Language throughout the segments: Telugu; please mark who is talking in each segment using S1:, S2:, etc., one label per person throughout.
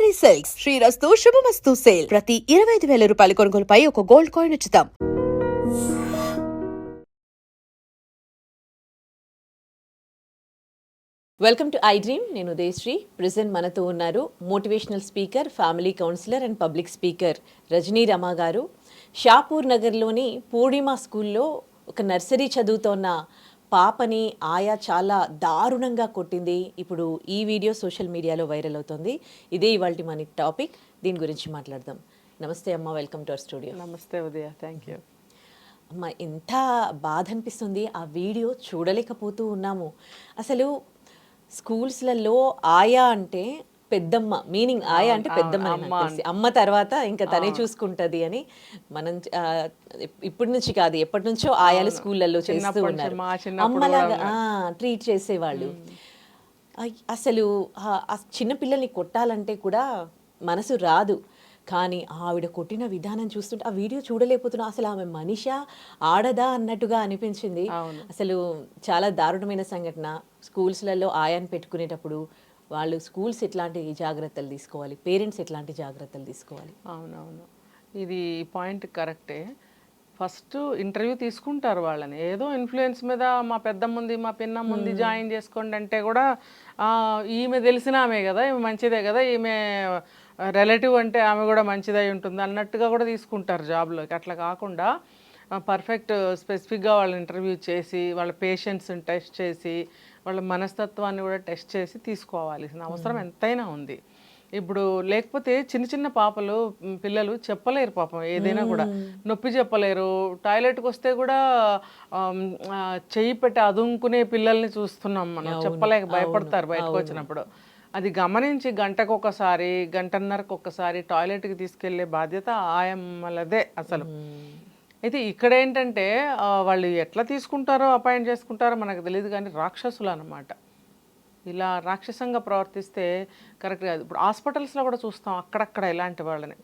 S1: Pavani Silks శ్రీరస్తు శుభమస్తు సేల్ ప్రతి 25,000 రూపాయల కొనుగోలుపై ఒక గోల్డ్ కాయిన్ ఉచితం.
S2: Welcome to iDream. నేను ఉదయశ్రీ. ప్రెజెంట్ మనతో ఉన్నారు motivational speaker, family counsellor and public speaker Rajani Rama garu. Shapur నగర్లోని పూర్ణిమ స్కూల్లో ఒక నర్సరీ చదువుతోన్న పాపని ఆయా చాలా దారుణంగా కొట్టింది. ఇప్పుడు ఈ వీడియో సోషల్ మీడియాలో వైరల్ అవుతుంది. ఇదే ఇవాళ మన టాపిక్. దీని గురించి మాట్లాడదాం. నమస్తే అమ్మ, వెల్కమ్ టు అవర్ స్టూడియో.
S3: నమస్తే ఉదయ, థ్యాంక్ యూ.
S2: అమ్మ, ఎంత బాధ అనిపిస్తుంది ఆ వీడియో చూడలేకపోతూ ఉన్నాము. అసలు స్కూల్స్లలో ఆయా అంటే పెద్దమ్మ, మీనింగ్ ఆయా అంటే పెద్దమ్మ, అమ్మ తర్వాత ఇంకా తనే చూసుకుంటది అని మనం ఇప్పటి నుంచి కాదు ఎప్పటి నుంచో ఆయాలు స్కూళ్ళల్లో చేస్తూ ఉన్నారు. అమ్మలాగా ట్రీట్ చేసేవాళ్ళు. అసలు ఆ చిన్న పిల్లల్ని కొట్టాలంటే కూడా మనసు రాదు. కానీ ఆవిడ కొట్టిన విధానం చూస్తుంటే ఆ వీడియో చూడలేకపోతున్నా. అసలు ఆమె మనిషా ఆడదా అన్నట్టుగా అనిపించింది. అసలు చాలా దారుణమైన సంఘటన. స్కూల్స్లలో ఆయాన్ని పెట్టుకునేటప్పుడు వాళ్ళు స్కూల్స్ ఎట్లాంటి జాగ్రత్తలు తీసుకోవాలి, పేరెంట్స్ ఎట్లాంటి జాగ్రత్తలు తీసుకోవాలి?
S3: అవునవును, ఇది పాయింట్ కరెక్టే. ఫస్ట్ ఇంటర్వ్యూ తీసుకుంటారు వాళ్ళని. ఏదో ఇన్ఫ్లుయెన్స్ మీద మా పెద్దమ్మ ఉంది, మా పిన్నమ్మ ఉంది, జాయిన్ చేసుకోండి అంటే కూడా ఈమె తెలిసిన ఆమె కదా, ఈమె మంచిదే కదా, ఈమె రిలేటివ్ అంటే ఆమె కూడా మంచిదై ఉంటుంది అన్నట్టుగా కూడా తీసుకుంటారు జాబ్లోకి. అట్లా కాకుండా పర్ఫెక్ట్ స్పెసిఫిక్గా వాళ్ళని ఇంటర్వ్యూ చేసి వాళ్ళ పేషెంట్స్ని టెస్ట్ చేసి వాళ్ళ మనస్తత్వాన్ని కూడా టెస్ట్ చేసి తీసుకోవాల్సిన అవసరం ఎంతైనా ఉంది. ఇప్పుడు లేకపోతే చిన్న చిన్న పిల్లలు చెప్పలేరు పాపం, ఏదైనా కూడా నొప్పి చెప్పలేరు. టాయిలెట్కి వస్తే కూడా చెయ్యి పెట్టి అదుముకునే పిల్లల్ని చూస్తున్నాం మనం. చెప్పలేక భయపడతారు బయటకు వచ్చినప్పుడు. అది గమనించి గంటకు ఒకసారి, గంటన్నరకు ఒకసారి టాయిలెట్కి తీసుకెళ్లే బాధ్యత ఆయమ్మలదే అసలు. అయితే ఇక్కడ ఏంటంటే వాళ్ళు ఎట్లా తీసుకుంటారో, అపాయింట్ చేసుకుంటారో మనకు తెలియదు, కానీ రాక్షసులు అన్నమాట. ఇలా రాక్షసంగా ప్రవర్తిస్తే కరెక్ట్ కాదు. ఇప్పుడు హాస్పిటల్స్లో కూడా చూస్తాం అక్కడక్కడ ఇలాంటి వాళ్ళని.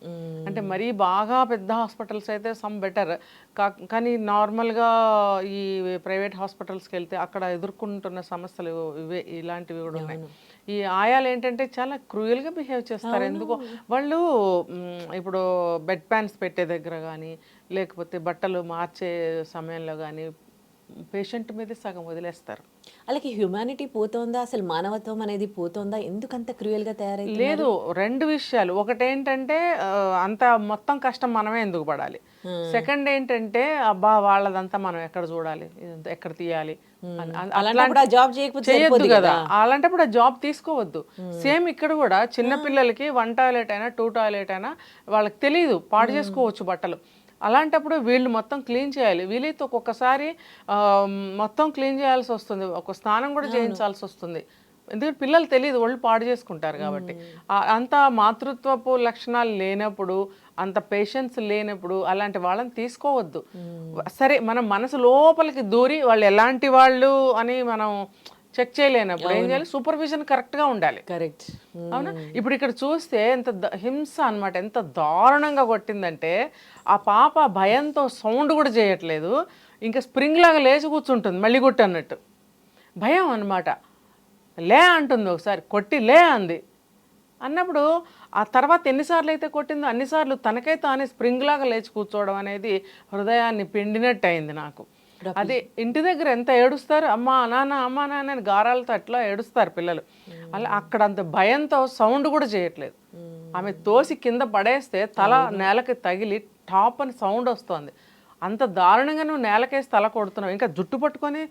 S3: అంటే మరీ బాగా పెద్ద హాస్పిటల్స్ అయితే సమ్ బెటర్, కానీ నార్మల్గా ఈ ప్రైవేట్ హాస్పిటల్స్కి వెళ్తే అక్కడ ఎదుర్కొంటున్న సమస్యలు ఇలాంటివి కూడా ఉన్నాయి. ఈ ఆయాలు ఏంటంటే చాలా క్రూయల్గా బిహేవ్ చేస్తారు. ఎందుకో వాళ్ళు ఇప్పుడు బెడ్ ప్యాన్స్ పెట్టే దగ్గర కానీ, లేకపోతే బట్టలు మార్చే సమయంలో కానీ పేషెంట్ మీద సగం వదిలేస్తారు.
S2: అలాగే హ్యూమానిటీ పోతుందా, అసలు మానవత్వం అనేది పోతుందా? ఎందుకంత క్రూయల్గా తయారైంది?
S3: లేదు, రెండు విషయాలు. ఒకటేంటంటే అంత మొత్తం కష్టం మనమే ఎందుకు పడాలి. సెకండ్ ఏంటంటే అబ్బా వాళ్ళదంతా మనం ఎక్కడ చూడాలి, ఎక్కడ తీయాలి,
S2: జాబ్
S3: చేయొద్దు కదా. అలాంటప్పుడు ఆ జాబ్ తీసుకోవద్దు. సేమ్ ఇక్కడ కూడా చిన్న పిల్లలకి 1 టాయిలెట్ అయినా 2 టాయిలెట్ అయినా వాళ్ళకి తెలియదు, పాడు చేసుకోవచ్చు బట్టలు. అలాంటప్పుడు వీళ్ళు మొత్తం క్లీన్ చేయాలి. వీలైతే ఒక్కొక్కసారి మొత్తం క్లీన్ చేయాల్సి వస్తుంది, ఒక స్నానం కూడా చేయించాల్సి వస్తుంది. ఎందుకంటే పిల్లలు తెలియదు, వాళ్ళు పాడు చేసుకుంటారు కాబట్టి. అంత మాతృత్వపు లక్షణాలు లేనప్పుడు, అంత పేషెన్స్ లేనప్పుడు అలాంటి వాళ్ళని తీసుకోవద్దు. సరే, మనం మనసు లోపలికి దూరి వాళ్ళు ఎలాంటి వాళ్ళు అని మనం చెక్ చేయలేనప్పుడు ఏం చేయాలి? సూపర్విజన్ కరెక్ట్గా ఉండాలి.
S2: కరెక్ట్,
S3: అవునా? ఇప్పుడు ఇక్కడ చూస్తే ఎంత హింస అనమాట, ఎంత దారుణంగా కొట్టిందంటే ఆ పాప భయంతో సౌండ్ కూడా చేయట్లేదు, ఇంకా స్ప్రింగ్ లాగా లేచి కూర్చుంటుంది మళ్ళీ కొట్టి అన్నట్టు. భయం అనమాట. లే అంటుంది, ఒకసారి కొట్టి లే అంది. అన్నప్పుడు ఆ తర్వాత ఎన్నిసార్లు అయితే కొట్టిందో అన్నిసార్లు తనకై తానే స్ప్రింగ్ లాగా లేచి కూర్చోవడం అనేది హృదయాన్ని పిండినట్టు అయింది నాకు. అదే ఇంటి దగ్గర ఎంత ఏడుస్తారు, అమ్మా నాన్న అమ్మా నాన్న అని గారాలతో అట్లా ఏడుస్తారు పిల్లలు. అలా అక్కడ అంత భయంతో సౌండ్ కూడా చేయట్లేదు. ఆమె తోసి కింద పడేస్తే తల నేలకి తగిలి టాప్ అని సౌండ్ వస్తుంది. అంత దారుణంగా నువ్వు నేలకేసి తల కొడుతున్నావు, ఇంకా జుట్టు పట్టుకొని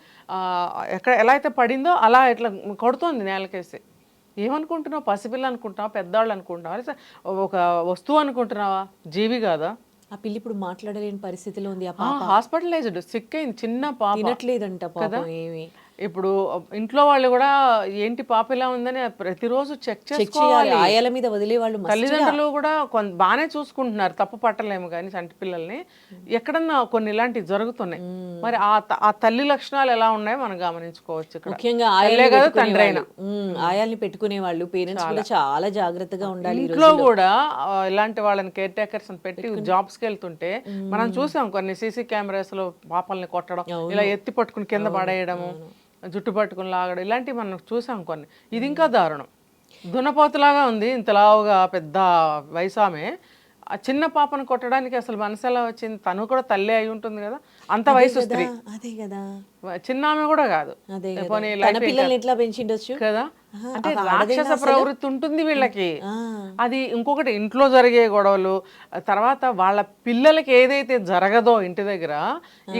S3: ఎలా అయితే పడిందో అలా ఇట్లా కొడుతోంది నేలకేసి. ఏమనుకుంటున్నావు? పసిపిల్ల అనుకుంటున్నావా, పెద్దవాళ్ళు అనుకుంటున్నావా, ఒక వస్తువు అనుకుంటున్నావా? జీవి కాదా?
S2: ఆ పిల్ల ఇప్పుడు మాట్లాడలేని పరిస్థితిలో ఉంది.
S3: హాస్పిటలైజ్డ్, సిక్ అయింది, చిన్న పాప,
S2: తినట్లేదంట కదా. ఏమి
S3: ఇప్పుడు ఇంట్లో వాళ్ళు కూడా ఏంటి పాప ఇలా ఉందని ప్రతిరోజు చెక్ చేసుకోవాలి.
S2: ఆయాల మీద వదిలే వాళ్ళు,
S3: తల్లిదండ్రులు కూడా బాగానే చూసుకుంటున్నారు, తప్పు పట్టలేము. కానీ సంటి పిల్లల్ని ఎక్కడన్నా కొన్ని ఇలాంటివి జరుగుతున్నాయి. మరి ఆ తల్లి లక్షణాలు ఎలా ఉన్నాయో మనం గమనించుకోవచ్చు.
S2: ముఖ్యంగా ఆయాల్ని పెట్టుకునే వాళ్ళు, పేరెంట్స్ కూడా చాలా జాగ్రత్తగా ఉండాలి.
S3: ఇంట్లో కూడా ఇలాంటి వాళ్ళని కేర్ టేకర్స్ పెట్టి జాబ్స్కి వెళ్తుంటే మనం చూసాం కొన్ని సీసీ కెమెరాస్ లో పాపల్ని కొట్టడం, ఇలా ఎత్తి పట్టుకుని కింద పడేయడము, జుట్టు పట్టుకుని లాగడం, ఇలాంటివి మనం చూసాం కొన్ని. ఇది ఇంకా దారుణం. దున్నపోతులాగా ఉంది, ఇంతలావుగా పెద్ద వయసు ఆమె. ఆ చిన్న పాపను కొట్టడానికి అసలు మనసు ఎలా వచ్చింది? తను కూడా తల్లి అయి ఉంటుంది కదా, అంత వయసు స్త్రీ,
S2: అదే కదా,
S3: చిన్న ఆమె కూడా కాదు.
S2: అదే కదా.
S3: పోనీ
S2: తన
S3: లైఫ్
S2: పిల్లల్ని ఎట్లా పెంచిండొచ్చు
S3: కదా. అంటే
S2: ఒక
S3: రాక్షస
S2: ఆడదేనా అసలు?
S3: ప్రవృత్తి ఉంటుంది వీళ్ళకి.
S2: ఆ.
S3: అది ఇంకొకటి, ఇంట్లో జరిగే గొడవలు, ఆ తర్వాత వాళ్ళ పిల్లలకి ఏదైతే జరగదో ఇంటి దగ్గర,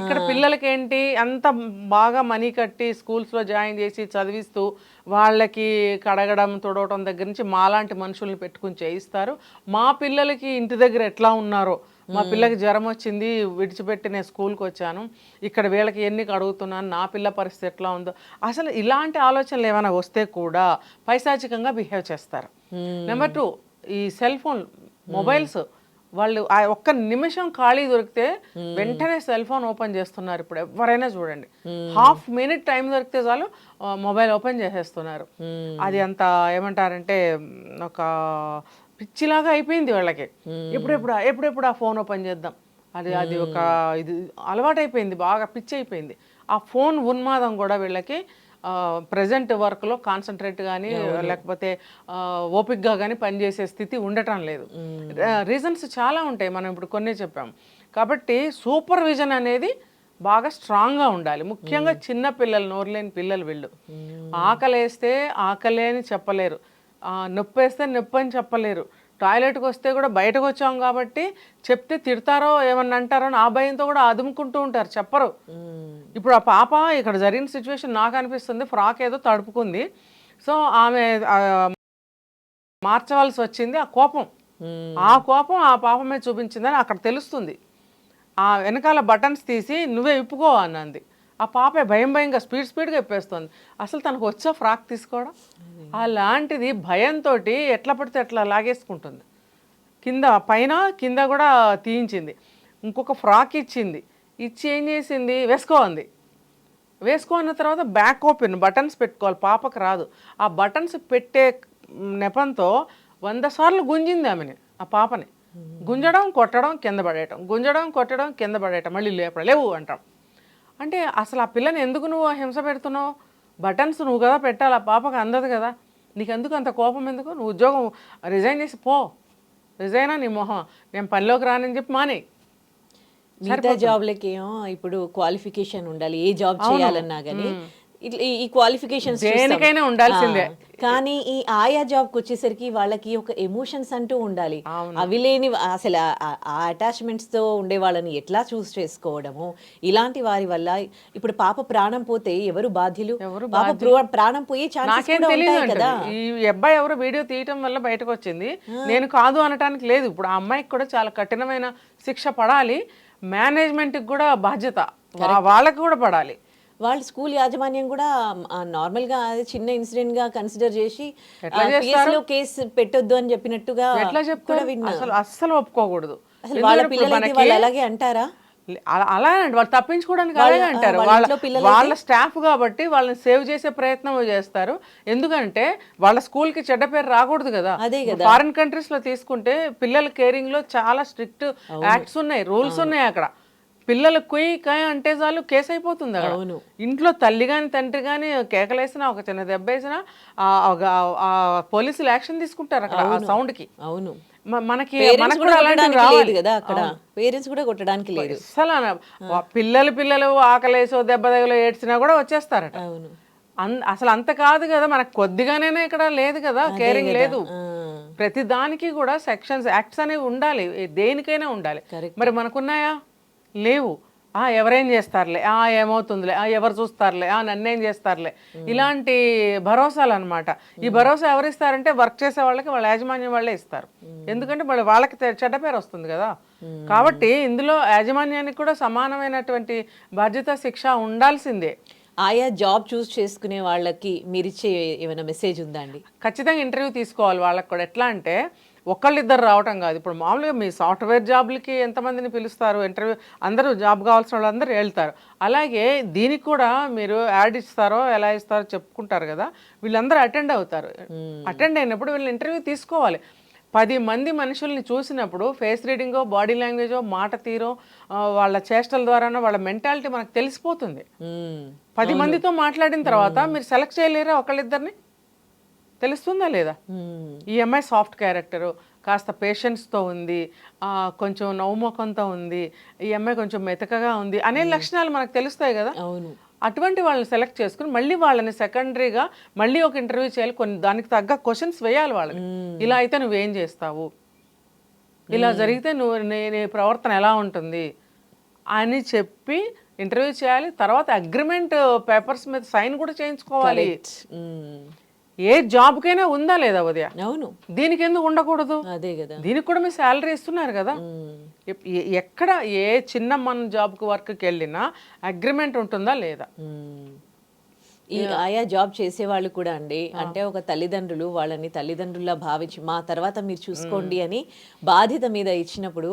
S3: ఇక్కడ పిల్లలకి ఏంటి అంత బాగా మనీ కట్టి స్కూల్స్లో జాయిన్ చేసి చదివిస్తూ వాళ్ళకి కడగడం తుడవటం దగ్గర నుంచి మాలాంటి మనుషుల్ని పెట్టుకుని చేయిస్తారు. మా పిల్లలకి ఇంటి దగ్గర ఎట్లా ఉన్నారో, మా పిల్లకి జ్వరం వచ్చింది విడిచిపెట్టి నేను స్కూల్కి వచ్చాను, ఇక్కడ వీళ్ళకి ఎన్ని అడుగుతున్నాను, నా పిల్ల పరిస్థితి ఎట్లా ఉందో, అసలు ఇలాంటి ఆలోచనలు ఏమైనా వస్తే కూడా పైశాచికంగా బిహేవ్ చేస్తారు. నెంబర్ 2, ఈ సెల్ ఫోన్ మొబైల్స్, వాళ్ళు ఆ ఒక్క నిమిషం ఖాళీ దొరికితే వెంటనే సెల్ ఫోన్ ఓపెన్ చేస్తున్నారు. ఇప్పుడు ఎవరైనా చూడండి, హాఫ్ మినిట్ టైం దొరికితే చాలు మొబైల్ ఓపెన్ చేసేస్తున్నారు. అది అంత ఏమంటారంటే ఒక పిచ్చిలాగా అయిపోయింది వాళ్ళకి. ఎప్పుడెప్పుడు ఆ ఫోన్ ఓపెన్ చేద్దాం, అది ఒక ఇది అలవాటైపోయింది, బాగా పిచ్చి అయిపోయింది. ఆ ఫోన్ ఉన్మాదం కూడా వీళ్ళకి ప్రజెంట్ వర్క్లో కాన్సన్ట్రేట్ కానీ లేకపోతే ఓపిక్గా కానీ పనిచేసే స్థితి ఉండటం లేదు. రీజన్స్ చాలా ఉంటాయి, మనం ఇప్పుడు కొన్నే చెప్పాం. కాబట్టి సూపర్విజన్ అనేది బాగా స్ట్రాంగ్గా ఉండాలి. ముఖ్యంగా చిన్న పిల్లలు, నోరులేని పిల్లలు వీళ్ళు. ఆకలేస్తే ఆకలే అని చెప్పలేరు, నొప్పి వేస్తే నొప్పి అని చెప్పలేరు, టాయిలెట్కి వస్తే కూడా బయటకు వచ్చాం కాబట్టి చెప్తే తిడతారో ఏమన్నా అంటారో అని ఆ భయంతో కూడా అదుముకుంటూ ఉంటారు, చెప్పరు. ఇప్పుడు ఆ పాప ఇక్కడ జరిగిన సిచ్యువేషన్ నాకు అనిపిస్తుంది, ఫ్రాక్ ఏదో తడుపుకుంది, సో ఆమె మార్చవలసి వచ్చింది. ఆ కోపం ఆ పాప మీద చూపించిందని అక్కడ తెలుస్తుంది. ఆ వెనకాల బటన్స్ తీసి నువ్వే విప్పుకో అన్నది. ఆ పాపే భయంగా స్పీడ్గా ఇప్పేస్తుంది. అసలు తనకు వచ్చా ఫ్రాక్ తీసుకోవడం? అలాంటిది భయంతో ఎట్లా పడితే అట్లా లాగేసుకుంటుంది. కింద కూడా తీయించింది. ఇంకొక ఫ్రాక్ ఇచ్చింది, ఇచ్చి ఏం చేసింది, వేసుకో అన్న తర్వాత బ్యాక్ ఓపెన్ బటన్స్ పెట్టుకోవాలి, పాపకు రాదు. ఆ బటన్స్ పెట్టే నెపంతో 100 సార్లు గుంజింది ఆమెని, ఆ పాపని. గుంజడం కొట్టడం కింద పడేయటం, గుంజడం కొట్టడం కింద పడేయటం, మళ్ళీ లేవు అంటాం. అంటే అసలు ఆ పిల్లని ఎందుకు నువ్వు హింస పెడుతున్నావు? బటన్స్ నువ్వు కదా పెట్టాలి, ఆ పాపకు అందదు కదా, నీకెందుకు అంత కోపం ఎందుకు? నువ్వు ఉద్యోగం రిజైన్ చేసి పో, రిజైనా నీ మొహం, నేను పనిలోకి రానని చెప్పి మానే.
S2: మిగతా జాబ్లకి ఏమో ఇప్పుడు క్వాలిఫికేషన్ ఉండాలి, ఏ జాబ్ చేయాలన్నా కానీ ఈ క్వాలిఫికేషన్స్
S3: దేనికైనా ఉండాల్సిందే.
S2: కానీ ఈ ఆయా జాబ్కి వచ్చేసరికి వాళ్ళకి ఒక ఎమోషన్స్ అంటూ ఉండాలి. అవి లేని అసలు ఆ అటాచ్మెంట్స్ తో ఉండే వాళ్ళని ఎట్లా చూస్ చేసుకోవడము, ఇలాంటి వారి వల్ల ఇప్పుడు పాప ప్రాణం పోతే ఎవరు బాధ్యులు? పాప ప్రాణం పోయే ఛాన్సెస్ కూడా ఉంటాయి కదా.
S3: ఈ అబ్బాయి ఎవరు వీడియో తీయటం వల్ల బయటకు వచ్చింది, నేను కాదు అనటానికి లేదు. ఇప్పుడు ఆ అమ్మాయికి కూడా చాలా కఠినమైన శిక్ష పడాలి, మేనేజ్మెంట్కి కూడా బాధ్యత వాళ్ళకి కూడా పడాలి.
S2: వాళ్ళ స్కూల్ యాజమాన్యం కూడా నార్మల్గా చిన్న ఇన్సిడెంట్ గా కన్సిడర్ చేసి కేసు పెట్టొద్దు అని చెప్పినట్టుగా
S3: ఎట్లా చెప్తారు? అస్సలు ఒప్పుకోకూడదు.
S2: అసలు వాళ్ళ పిల్లలకి వాళ్ళు అలాగే అంటారా?
S3: అలాగే వాళ్ళు తప్పించుకోవడానికి అలాగే అంటారు. వాళ్ళ స్టాఫ్ కాబట్టి వాళ్ళని సేవ్ చేసే ప్రయత్నం చేస్తారు. ఎందుకంటే వాళ్ళ స్కూల్ కి చెడ్డ పేరు రాకూడదు కదా. ఫారిన్ కంట్రీస్ లో తీసుకుంటే పిల్లల కేరింగ్ లో చాలా స్ట్రిక్ట్ యాక్ట్స్ ఉన్నాయి, రూల్స్ ఉన్నాయి. అక్కడ పిల్లలు కుయ్యి అంటే చాలు కేసు అయిపోతుంది. అక్కడ ఇంట్లో తల్లి కానీ తండ్రి కానీ కేకలేసినా, ఒక చిన్న దెబ్బ వేసినా పోలీసులు యాక్షన్ తీసుకుంటారు అక్కడ ఆ సౌండ్ కి.
S2: అవును,
S3: మనకి కూడా అలాంటివి రావాలి
S2: కదా, అక్కడ పేరెంట్స్ కూడా కొట్టడానికి లేదు.
S3: అసలు పిల్లలు ఆకలేసో దెబ్బ తగిలో ఏడ్చినా కూడా వచ్చేస్తారట. అసలు అంత కాదు కదా, మనకు కొద్దిగానైనా ఇక్కడ లేదు కదా, కేరింగ్ లేదు. ప్రతి దానికి కూడా సెక్షన్స్, యాక్ట్స్ అనేవి ఉండాలి, దేనికైనా ఉండాలి. మరి మనకున్నాయా? లేవు. ఎవరేం చేస్తారులే, ఏమవుతుందిలే, ఎవరు చూస్తారులే, నన్నేం చేస్తారులే, ఇలాంటి భరోసాలు అనమాట. ఈ భరోసా ఎవరిస్తారంటే వర్క్ చేసే వాళ్ళకి వాళ్ళ యాజమాన్యం వాళ్ళే ఇస్తారు. ఎందుకంటే వాళ్ళకి చెడ్డ పేరు వస్తుంది కదా. కాబట్టి ఇందులో యాజమాన్యానికి కూడా సమానమైనటువంటి బాధ్యత, శిక్ష ఉండాల్సిందే.
S2: ఆయా జాబ్ చూస్ చేసుకునే వాళ్ళకి మీరిచ్చే ఏమైనా మెసేజ్ ఉందా అండి?
S3: ఖచ్చితంగా ఇంటర్వ్యూ తీసుకోవాలి వాళ్ళకి కూడా. ఎట్లా అంటే ఒకళ్ళిద్దరు రావటం కాదు. ఇప్పుడు మామూలుగా మీ సాఫ్ట్వేర్ జాబ్లకి ఎంతమందిని పిలుస్తారు, ఇంటర్వ్యూ అందరూ జాబ్ కావాల్సిన వాళ్ళందరూ వెళ్తారు. అలాగే దీనికి కూడా మీరు యాడ్ ఇస్తారో ఎలా ఇస్తారో చెప్పుకుంటారు కదా, వీళ్ళందరూ అటెండ్ అవుతారు. అటెండ్ అయినప్పుడు వీళ్ళని ఇంటర్వ్యూ తీసుకోవాలి. 10 మంది మనుషుల్ని చూసినప్పుడు ఫేస్ రీడింగో, బాడీ లాంగ్వేజో, మాట తీరో, వాళ్ళ చేష్టల ద్వారానో వాళ్ళ మెంటాలిటీ మనకు తెలిసిపోతుంది. 10 మందితో మాట్లాడిన తర్వాత మీరు సెలెక్ట్ చేయలేరా ఒకళ్ళిద్దరిని? తెలుస్తుందా లేదా? ఈ అమ్మాయి సాఫ్ట్ క్యారెక్టరు, కాస్త పేషెన్స్తో ఉంది, కొంచెం నవ్వుముఖంతో ఉంది, ఈ అమ్మాయి కొంచెం మెతకగా ఉంది అనే లక్షణాలు మనకు తెలుస్తాయి కదా.
S2: అవును.
S3: అటువంటి వాళ్ళని సెలెక్ట్ చేసుకుని మళ్ళీ వాళ్ళని సెకండరీగా మళ్ళీ ఒక ఇంటర్వ్యూ చేయాలి, కొన్ని దానికి తగ్గ క్వశ్చన్స్ వేయాలి వాళ్ళని. ఇలా అయితే నువ్వేం చేస్తావు, ఇలా జరిగితే నీ ప్రవర్తన ఎలా ఉంటుంది అని చెప్పి ఇంటర్వ్యూ చేయాలి. తర్వాత అగ్రిమెంట్ పేపర్స్ మీద సైన్ కూడా చేయించుకోవాలి. ఏ జాబ్కైనా ఉందా లేదా ఉదయ?
S2: అవును.
S3: దీనికి ఎందుకు ఉండకూడదు?
S2: అదే కదా.
S3: దీనికి కూడా మీరు శాలరీ ఇస్తున్నారు కదా. ఎక్కడ ఏ చిన్న మన జాబ్కి వర్క్కి వెళ్ళినా అగ్రిమెంట్ ఉంటుందా లేదా?
S2: ఈ ఆయా జాబ్ చేసే వాళ్ళు కూడా అండి, అంటే ఒక తల్లిదండ్రులు వాళ్ళని తల్లిదండ్రుల్లా భావించి మా తర్వాత మీరు చూసుకోండి అని బాధ్యత మీద ఇచ్చినప్పుడు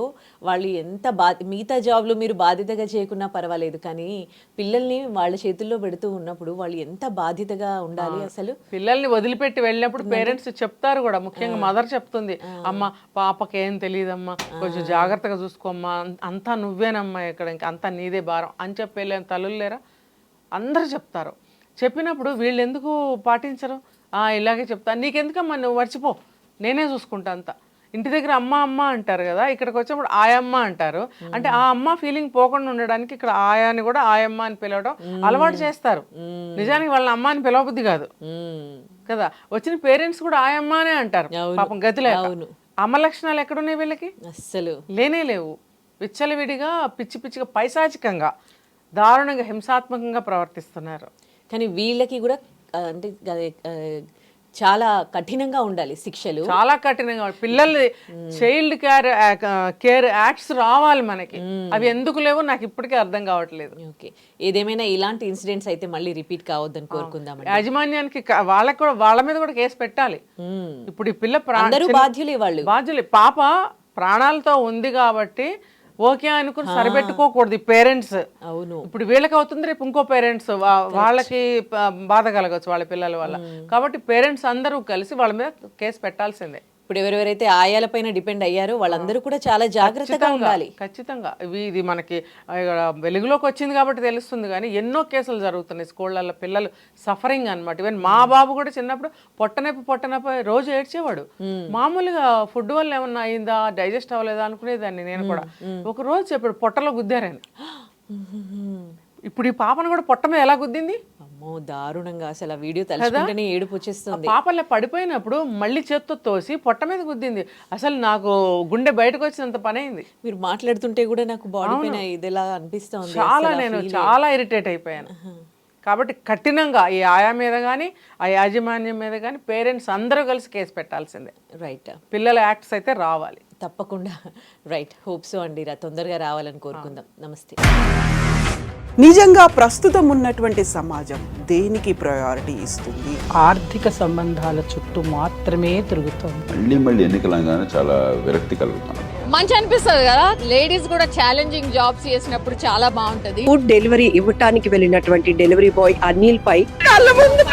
S2: వాళ్ళు ఎంత మిగతా జాబ్లు మీరు బాధ్యతగా చేయకున్నా పర్వాలేదు, కానీ పిల్లల్ని వాళ్ళ చేతుల్లో పెడుతూ ఉన్నప్పుడు వాళ్ళు ఎంత బాధ్యతగా ఉండాలి. అసలు
S3: పిల్లల్ని వదిలిపెట్టి వెళ్ళినప్పుడు పేరెంట్స్ చెప్తారు కూడా, ముఖ్యంగా మదర్ చెప్తుంది, అమ్మ పాపకేం తెలియదమ్మా, కొంచెం జాగ్రత్తగా చూసుకోమ్మా, అంతా నువ్వేనమ్మా, ఇక్కడ ఇంకా అంతా నీదే భారం అని చెప్పి వెళ్ళిన తల్లులు లేరా? అందరూ చెప్తారు. చెప్పినప్పుడు వీళ్ళు ఎందుకు పాటించరు? ఇలాగే చెప్తా, నీకెందుకమ్మా, నువ్వు మర్చిపో, నేనే చూసుకుంటా అంతా. ఇంటి దగ్గర అమ్మ అమ్మ అంటారు కదా, ఇక్కడికి వచ్చినప్పుడు ఆయమ్మ అంటారు. అంటే ఆ అమ్మ ఫీలింగ్ పోకుండా ఉండడానికి ఇక్కడ ఆయాని కూడా ఆయమ్మ అని పిలవడం అలవాటు చేస్తారు. నిజానికి వాళ్ళ అమ్మ అని పిలవబుద్ధి కాదు కదా. వచ్చిన పేరెంట్స్ కూడా ఆయమ్మానే అంటారు. పాపం గతిలే. అమ్మ లక్షణాలు ఎక్కడున్నాయి వీళ్ళకి?
S2: అస్సలు
S3: లేనే లేవు. విచ్చలవిడిగా పిచ్చి పిచ్చిగా పైశాచికంగా దారుణంగా హింసాత్మకంగా ప్రవర్తిస్తున్నారు.
S2: కానీ వీళ్ళకి కూడా అంటే చాలా కఠినంగా ఉండాలి శిక్షలు, చాలా
S3: కఠినంగా. పిల్లలు చైల్డ్ కేర్ యాక్ట్స్ రావాలి మనకి. అవి ఎందుకు లేవో నాకు ఇప్పటికీ అర్థం కావట్లేదు.
S2: ఓకే, ఏదేమైనా ఇలాంటి ఇన్సిడెంట్స్ అయితే మళ్ళీ రిపీట్ కావద్దని కోరుకుందాం.
S3: యాజమాన్యానికి వాళ్ళకి కూడా, వాళ్ళ మీద కూడా కేసు పెట్టాలి. ఇప్పుడు ఈ పిల్ల బాధ్యులే, పాప ప్రాణాలతో ఉంది కాబట్టి ఓకే అనుకుని సరిపెట్టుకోకూడదు ఈ పేరెంట్స్.
S2: అవును.
S3: ఇప్పుడు వీళ్ళకి అవుతుంది, రేపు ఇంకో పేరెంట్స్ వాళ్ళకి బాధ కలగచ్చు వాళ్ళ పిల్లల వల్ల. కాబట్టి పేరెంట్స్ అందరూ కలిసి వాళ్ళ మీద కేసు పెట్టాల్సిందే.
S2: ఇప్పుడు ఎవరెవరైతే ఆయాలపైన డిపెండ్ అయ్యారో వాళ్ళందరూ కూడా చాలా జాగ్రత్తగా ఉండాలి.
S3: ఖచ్చితంగా. ఇది మనకి వెలుగులోకి వచ్చింది కాబట్టి తెలుస్తుంది, కానీ ఎన్నో కేసులు జరుగుతున్నాయి స్కూళ్ళల్లో, పిల్లలు సఫరింగ్ అనమాట. ఈవెన్ మా బాబు కూడా చిన్నప్పుడు పొట్టనొప్పి రోజు ఏడ్చేవాడు. మామూలుగా ఫుడ్ వల్ల ఏమన్నా అయిందా, డైజెస్ట్ అవ్వలేదా అనుకునేదాన్ని నేను కూడా. ఒక రోజు చెప్పాడు పొట్టలో గుద్దారని. ఇప్పుడు ఈ పాపను కూడా పొట్ట మీద ఎలా గుద్దింది?
S2: అమ్మో, దారుణంగా. అసలు ఆ వీడియో తలుచుకుంటేనే ఏడుపు వచ్చేస్తుంది.
S3: పాపల్లా పడిపోయినప్పుడు మళ్ళీ చేత్తో తోసి పొట్ట మీద గుద్దింది. అసలు నాకు గుండె బయటకు వచ్చినంత పని అయింది.
S2: మీరు మాట్లాడుతుంటే కూడా నాకు బాడీ పైన ఇదిలా అనిపిస్తుంది.
S3: నేను చాలా ఇరిటేట్ అయిపోయాను. కాబట్టి కఠినంగా ఈ ఆయా మీద కానీ ఆ యాజమాన్యం మీద కానీ పేరెంట్స్ అందరూ కలిసి కేసు పెట్టాల్సిందే.
S2: రైట్.
S3: పిల్లల యాక్ట్స్ అయితే రావాలి
S2: తప్పకుండా. రైట్, హోప్ సో అండి, తొందరగా రావాలని కోరుకుందాం. నమస్తే.
S4: నిజంగా ప్రస్తుతం ఉన్నటువంటి సమాజం దేనికి ప్రయారిటీ ఇస్తుంది?
S5: ఆర్థిక సంబంధాల చుట్టూ మాత్రమే తిరుగుతోంది.
S6: మళ్ళీ ఎన్నికలంగానే చాలా విరక్తి కలుగుతాను.
S7: మంచి అనిపిస్తుంది కదా, లేడీస్ కూడా ఛాలెంజింగ్ జాబ్స్ చేసినప్పుడు చాలా బాగుంటది.
S8: ఫుడ్ డెలివరీ ఇవ్వటానికి వెళ్ళినటువంటి డెలివరీ బాయ్ అనిల్ పై కళ్ళ ముందు